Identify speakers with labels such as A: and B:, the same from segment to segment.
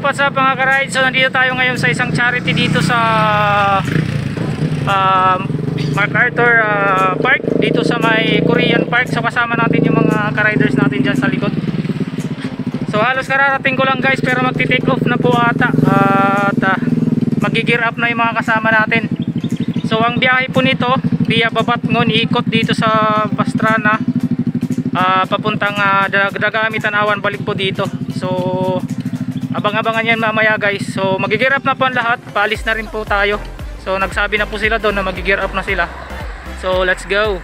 A: what's up mga ka-ride? So nandito tayo ngayon sa isang charity dito sa MacArthur Park, dito sa may Korean Park. So kasama natin yung mga ka-riders natin dyan sa likod. So halos kararating ko lang guys, pero magti-take off na po ata. At mag-gear up na yung mga kasama natin. So ang biyahe po nito via Babatngon, iikot dito sa Pastrana, papuntang Dagami, Tanawan, balik po dito. So abang-abangan yan mamaya guys. So mag-gear up na po ang lahat, paalis na rin po tayo. So nagsabi na po sila doon na mag-gear up na sila. So let's go.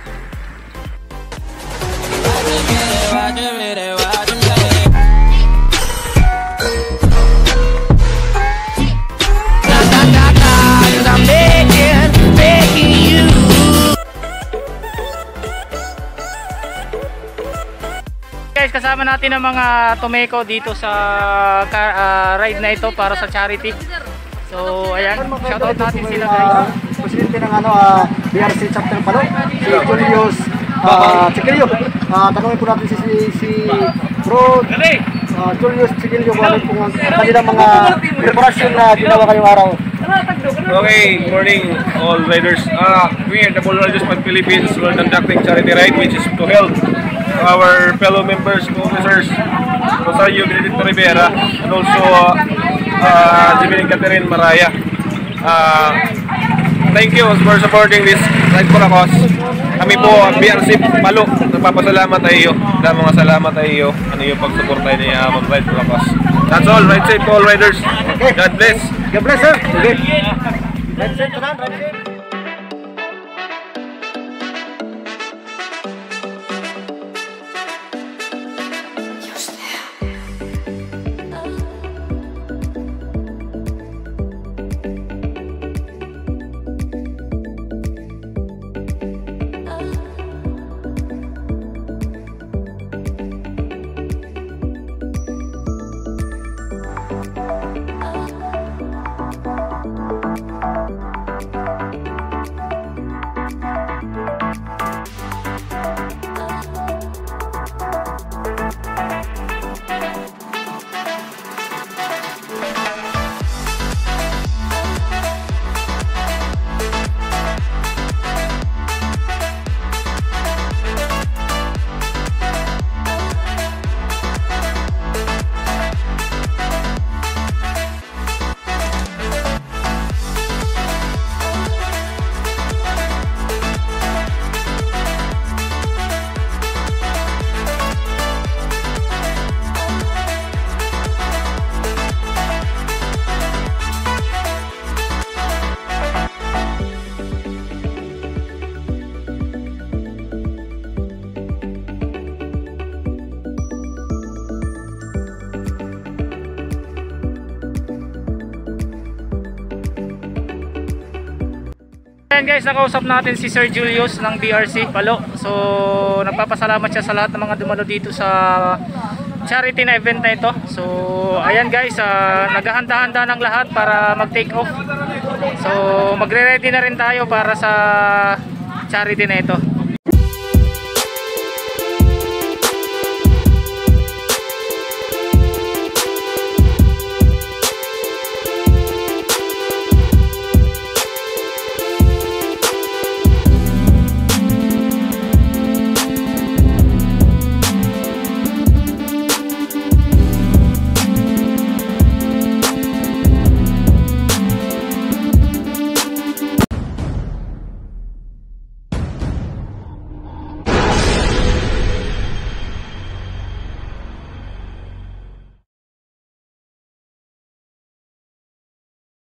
A: Guys, kasama natin ang mga Tomeko dito sa ride na ito para sa charity. So ayan, shoutout natin sila guys.
B: Presidente ng BRC chapter Palo, si Julius Chiquillo. Tanungin po natin si Bro Julius Chiquillo kung ano kung kanilang mga preparasyon na ginawa kayong araw.
C: Okay, morning all riders. We at the Polo Riders Fund Philippines will conducting charity ride which is to help our fellow members, officers, Rosario Benedicto Rivera, and also Jimenez Catherine Maraya. Thank you for supporting this ride for a cause. Kami po, BRC Palo, nagpapasalamat ay iyo. Mga salamat ay iyo. Ano yung pagsuportay niya mag-ride for a cause. That's all. Ride safe to all riders. God bless.
B: God bless sir. Okay. Ride safe to ride safe.
A: Ayan guys, nakausap natin si Sir Julius ng BRC Palo. So nagpapasalamat siya sa lahat ng mga dumalo dito sa charity na event na ito. So ayan guys, naghahanda-handa ng lahat para mag-take off. So magre-ready na rin tayo para sa charity na ito.